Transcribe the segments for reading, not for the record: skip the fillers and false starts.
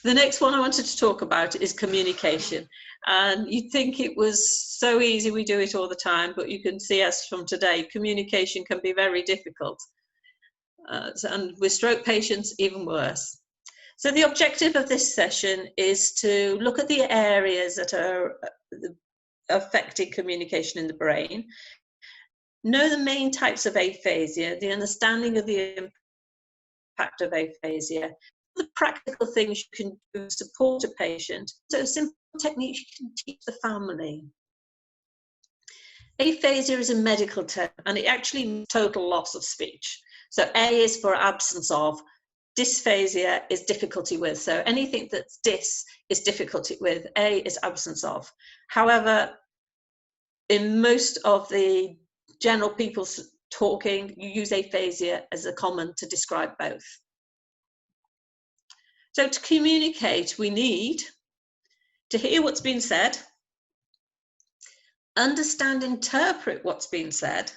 The next one I wanted to talk about is communication. And you'd think it was so easy, we do it all the time, but you can see us from today, communication can be very difficult. And with stroke patients, even worse. So the objective of this session is to look at the areas that are affecting communication in the brain, know the main types of aphasia, the understanding of the impact of aphasia, the practical things you can do to support a patient, so simple techniques you can teach the family. Aphasia is a medical term, and it actually means total loss of speech. So A is for absence of, dysphasia is difficulty with. So anything that's dys is difficulty with, A is absence of. However, in most of the general people talking, you use aphasia as a common to describe both. So to communicate, we need to hear what's been said, understand, interpret what's been said,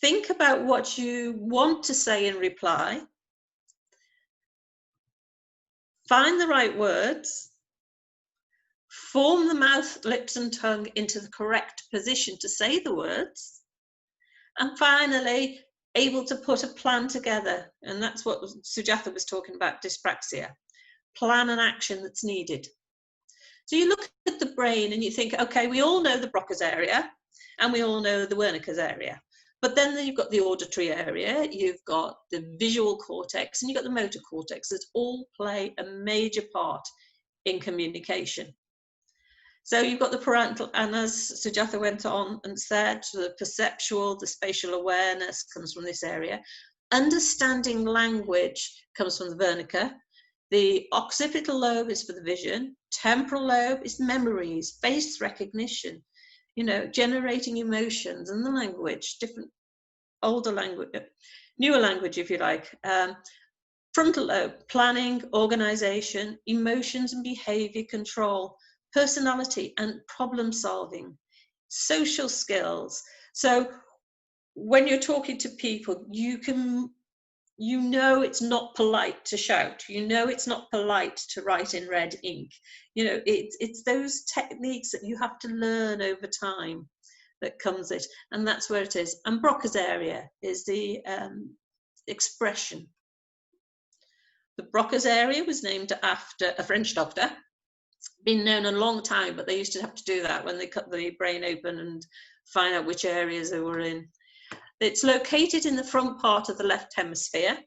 think about what you want to say in reply, find the right words, form the mouth, lips and tongue into the correct position to say the words, and finally, able to put a plan together. And that's what Sujatha was talking about, dyspraxia. Plan and action that's needed. So you look at the brain and you think, okay, we all know the Broca's area and we all know the Wernicke's area. But then you've got the auditory area, you've got the visual cortex, and you've got the motor cortex that all play a major part in communication. So you've got the parental, and as Sujatha went on and said, the perceptual, the spatial awareness comes from this area. Understanding language comes from the Wernicke. The occipital lobe is for the vision. Temporal lobe is memories, face recognition, you know, generating emotions, and the language, different, older language, newer language, if you like. Frontal lobe, planning, organization, emotions and behavior control, personality and problem solving, social skills. So when you're talking to people, you know it's not polite to shout, you know it's not polite to write in red ink, you know, it's those techniques that you have to learn over time that comes it, and that's where it is. And Broca's area is the expression. The Broca's area was named after a French doctor. It's been known a long time, but they used to have to do that when they cut the brain open and find out which areas they were in. It's located in the front part of the left hemisphere.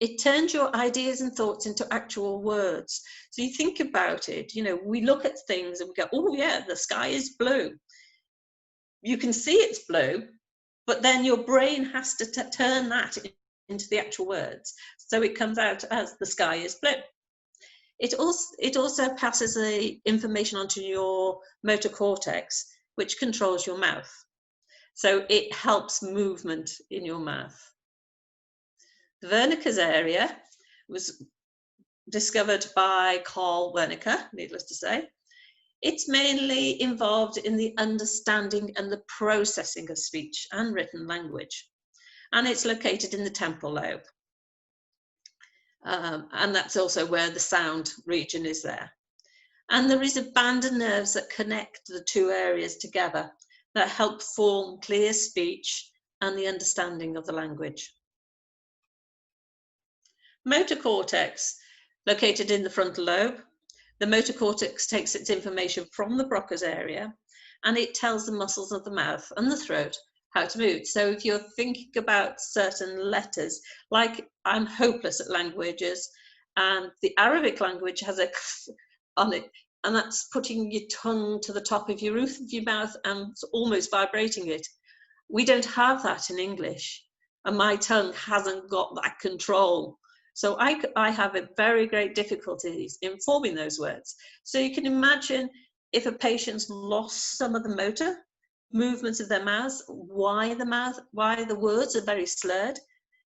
It turns your ideas and thoughts into actual words. So you think about it, you know, we look at things and we go, oh yeah, the sky is blue. You can see it's blue, but then your brain has to turn that into the actual words. So it comes out as the sky is blue. It also passes the information onto your motor cortex, which controls your mouth. So it helps movement in your mouth. The Wernicke's area was discovered by Carl Wernicke, needless to say. It's mainly involved in the understanding and the processing of speech and written language. And it's located in the temporal lobe. And that's also where the sound region is there. And there is a band of nerves that connect the two areas together that help form clear speech and the understanding of the language. Motor cortex, located in the frontal lobe. The motor cortex takes its information from the Broca's area and it tells the muscles of the mouth and the throat how to move. So if you're thinking about certain letters, like I'm hopeless at languages, and the Arabic language has a on it, and that's putting your tongue to the top of your roof of your mouth and almost vibrating it. We don't have that in English, and my tongue hasn't got that control. So I have a very great difficulties in forming those words. So you can imagine if a patient's lost some of the motor movements of their mouth, why the words are very slurred.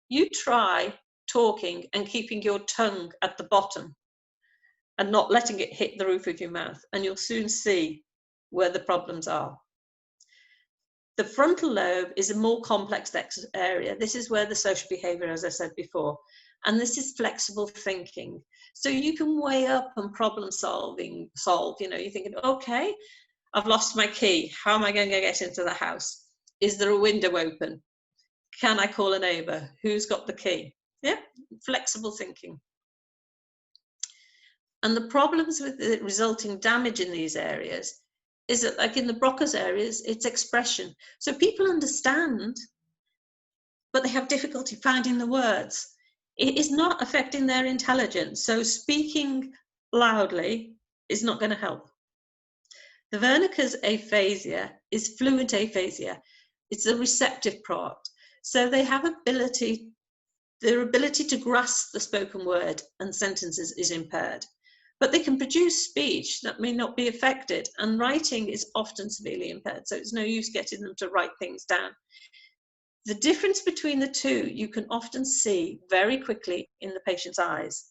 You try talking and keeping your tongue at the bottom and not letting it hit the roof of your mouth, and you'll soon see where the problems are. The frontal lobe is a more complex area. This is where the social behavior, as I said before, And this is flexible thinking. So you can weigh up and problem solve. You know, you're thinking, okay, I've lost my key. How am I going to get into the house? Is there a window open? Can I call a neighbour? Who's got the key? Yeah, flexible thinking. And the problems with the resulting damage in these areas is that, like in the Broca's areas, it's expression. So people understand, but they have difficulty finding the words. It is not affecting their intelligence. So speaking loudly is not going to help. The Wernicke's aphasia is fluent aphasia. It's the receptive part. So they have their ability to grasp the spoken word and sentences is impaired. But they can produce speech that may not be affected, and writing is often severely impaired. So it's no use getting them to write things down. The difference between the two you can often see very quickly in the patient's eyes.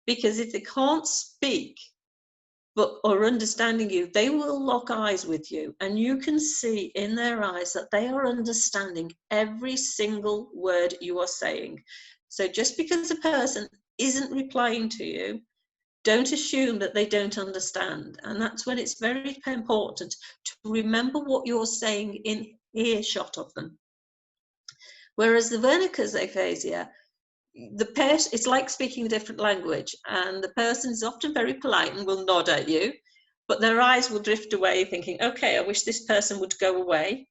Because if they can't speak, but are understanding you, they will lock eyes with you, and you can see in their eyes that they are understanding every single word you are saying. So just because a person isn't replying to you, don't assume that they don't understand. And that's when it's very important to remember what you're saying in earshot of them. Whereas the Wernicke's aphasia, it's like speaking a different language, and the person is often very polite and will nod at you, but their eyes will drift away thinking, okay, I wish this person would go away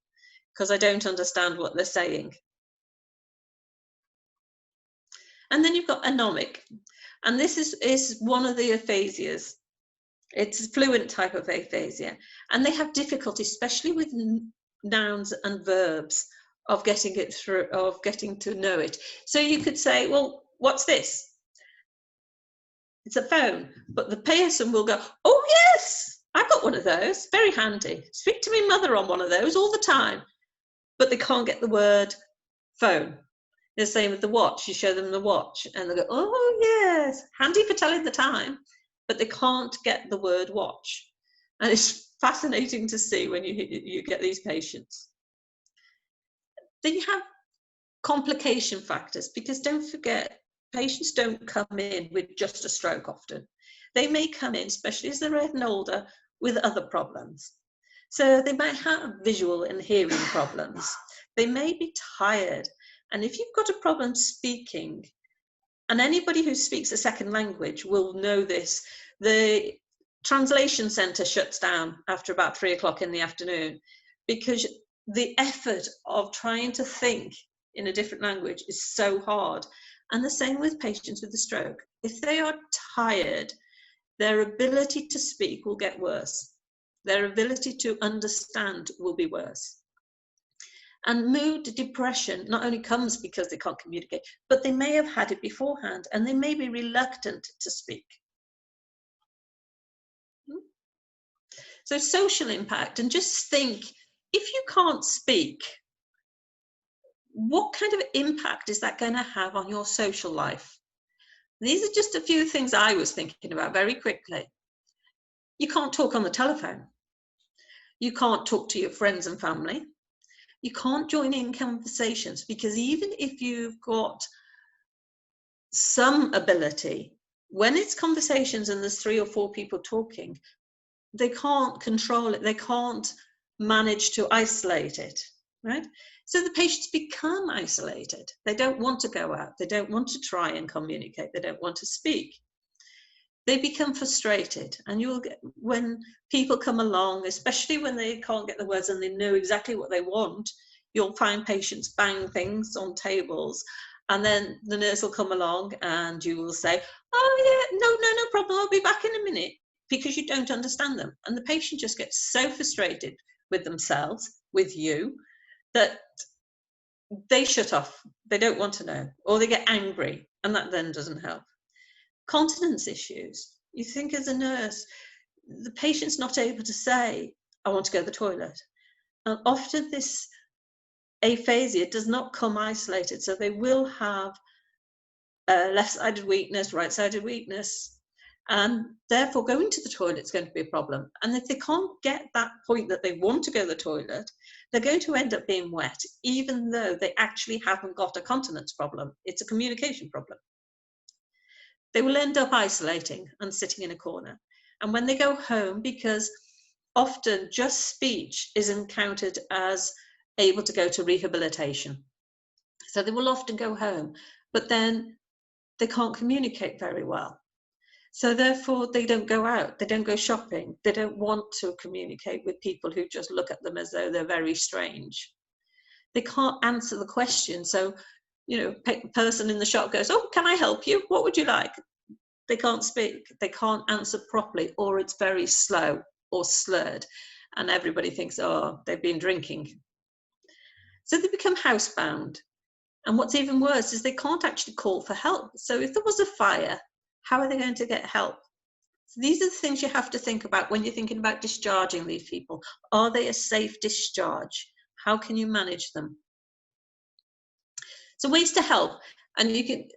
because I don't understand what they're saying. And then you've got anomic, and this is one of the aphasias. It's a fluent type of aphasia, and they have difficulty, especially with nouns and verbs, of getting it through, of getting to know it. So you could say, well, what's this? It's a phone. But the person will go, oh yes, I got one of those, very handy. Speak to my mother on one of those all the time. But they can't get the word phone. The same with the watch. You show them the watch and they go, oh yes, handy for telling the time. But they can't get the word watch. And it's fascinating to see when you get these patients. Then you have complication factors, because don't forget, patients don't come in with just a stroke often. They may come in, especially as they're getting older, with other problems. So they might have visual and hearing problems. They may be tired. And if you've got a problem speaking, and anybody who speaks a second language will know this, the translation center shuts down after about 3 o'clock in the afternoon, because the effort of trying to think in a different language is so hard. And the same with patients with a stroke. If they are tired, their ability to speak will get worse. Their ability to understand will be worse. And mood depression not only comes because they can't communicate, but they may have had it beforehand and they may be reluctant to speak. So social impact, and just think, if you can't speak, what kind of impact is that going to have on your social life? These are just a few things I was thinking about very quickly. You can't talk on the telephone. You can't talk to your friends and family. You can't join in conversations, because even if you've got some ability, when it's conversations and there's 3 or 4 people talking, they can't control it. They can't manage to isolate it, right? So the patients become isolated. They don't want to go out. They don't want to try and communicate. They don't want to speak. They become frustrated. And you'll get, when people come along, especially when they can't get the words and they know exactly what they want, you'll find patients bang things on tables. And then the nurse will come along and you will say, oh yeah, no problem, I'll be back in a minute, because you don't understand them. And the patient just gets so frustrated with themselves, with you, that they shut off. They don't want to know, or they get angry, and that then doesn't help. Continence issues. You think as a nurse, the patient's not able to say, I want to go to the toilet. And often this aphasia does not come isolated, so they will have left-sided weakness, right-sided weakness, and therefore going to the toilet is going to be a problem. And if they can't get that point that they want to go to the toilet, they're going to end up being wet, even though they actually haven't got a continence problem. It's a communication problem. They will end up isolating and sitting in a corner. And when they go home, because often just speech isn't counted as able to go to rehabilitation, so they will often go home, but then they can't communicate very well. So therefore, they don't go out, they don't go shopping, they don't want to communicate with people who just look at them as though they're very strange. They can't answer the question. So, you know, person in the shop goes, "Oh, can I help you? What would you like?" They can't speak, they can't answer properly, or it's very slow or slurred. And everybody thinks, oh, they've been drinking. So they become housebound. And what's even worse is they can't actually call for help. So if there was a fire, how are they going to get help? So these are the things you have to think about when you're thinking about discharging these people. Are they a safe discharge? How can you manage them? So ways to help, and you can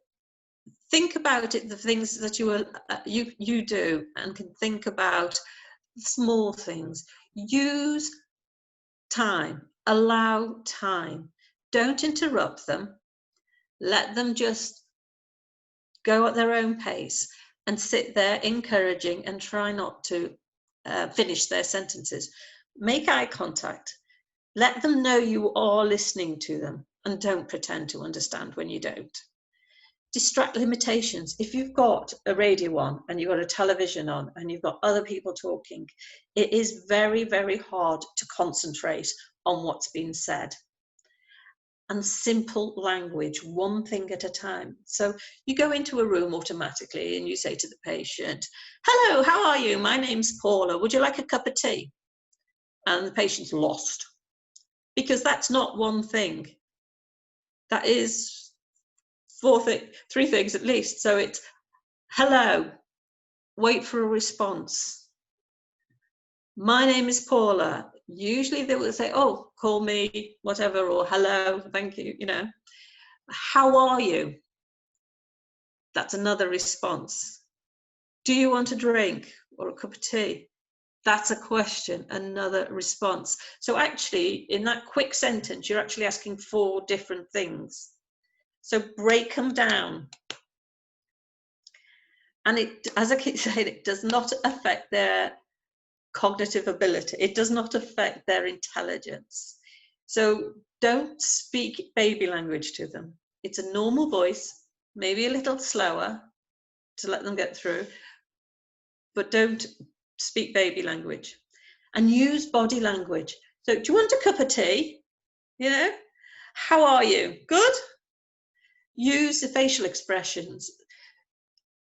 think about it, the things that you do, and can think about small things. Use time, allow time. Don't interrupt them. Let them just go at their own pace and sit there encouraging and try not to finish their sentences. Make eye contact. Let them know you are listening to them, and don't pretend to understand when you don't. Distract limitations. If you've got a radio on and you've got a television on and you've got other people talking, it is very, very hard to concentrate on what's being said. And simple language, one thing at a time. So you go into a room automatically and you say to the patient, "Hello, how are you? My name's Paula. Would you like a cup of tea?" And the patient's lost, because that's not one thing. That is three things at least. So it's hello, wait for a response. My name is Paula. Usually they will say, "Oh, call me whatever," or "Hello, thank you," you know. "How are you?" That's another response. "Do you want a drink or a cup of tea?" That's a question, another response. So actually, in that quick sentence, you're actually asking 4 different things. So break them down. And it, as I keep saying, it does not affect their cognitive ability. It does not affect their intelligence. So don't speak baby language to them. It's a normal voice, maybe a little slower to let them get through, but don't speak baby language. And use body language. So, "Do you want a cup of tea? You know, how are you? Good?" Use the facial expressions.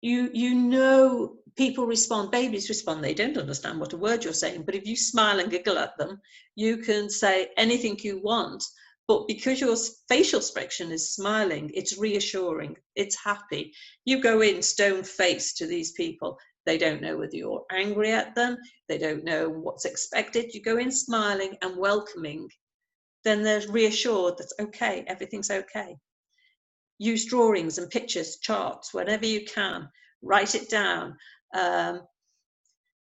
You know, people respond, babies respond, they don't understand what a word you're saying, but if you smile and giggle at them, you can say anything you want, but because your facial expression is smiling, it's reassuring, it's happy. You go in stone-faced to these people, they don't know whether you're angry at them, they don't know what's expected. You go in smiling and welcoming, then they're reassured that okay, everything's okay. Use drawings and pictures, charts, whenever you can. Write it down,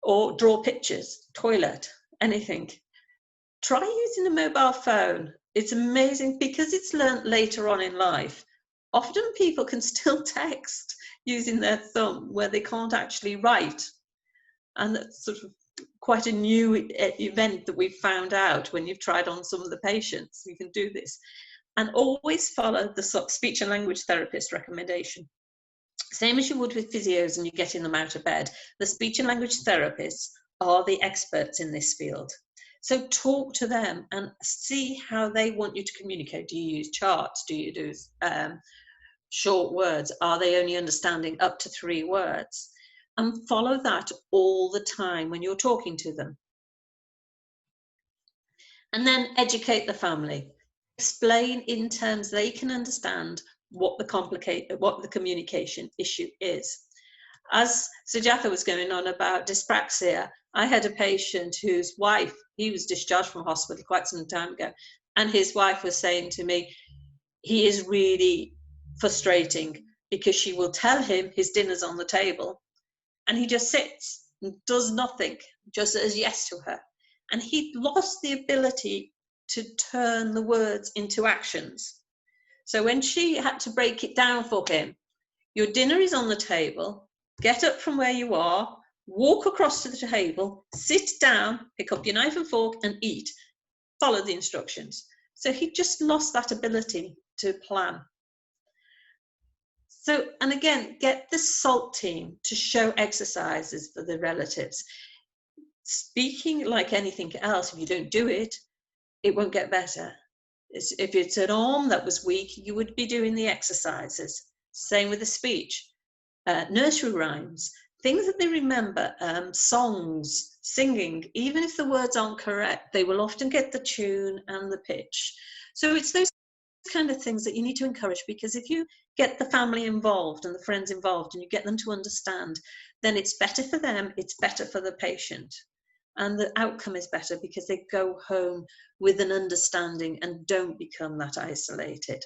or draw pictures, toilet, anything. Try using a mobile phone. It's amazing because it's learnt later on in life. Often people can still text using their thumb where they can't actually write. And that's sort of quite a new event that we've found out when you've tried on some of the patients. You can do this. And always follow the speech and language therapist recommendation. Same as you would with physios and you're getting them out of bed. The speech and language therapists are the experts in this field. So talk to them and see how they want you to communicate. Do you use charts? Do you do short words? Are they only understanding up to 3 words? And follow that all the time when you're talking to them. And then educate the family. Explain in terms they can understand what the communication issue is. As Sujatha was going on about dyspraxia, I had a patient whose wife, he was discharged from hospital quite some time ago, and his wife was saying to me, he is really frustrating because she will tell him his dinner's on the table, and he just sits and does nothing, just says yes to her. And he'd lost the ability to turn the words into actions. So when she had to break it down for him, your dinner is on the table, get up from where you are, walk across to the table, sit down, pick up your knife and fork and eat. Follow the instructions. So he just lost that ability to plan. So, and again, get the SALT team to show exercises for the relatives. Speaking like anything else, if you don't do it, it won't get better. If it's an arm that was weak, you would be doing the exercises. Same with the speech. Nursery rhymes, things that they remember, songs, singing, even if the words aren't correct, they will often get the tune and the pitch. So it's those kind of things that you need to encourage, because if you get the family involved and the friends involved and you get them to understand, then it's better for them, it's better for the patient. And the outcome is better because they go home with an understanding and don't become that isolated.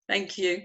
Thank you.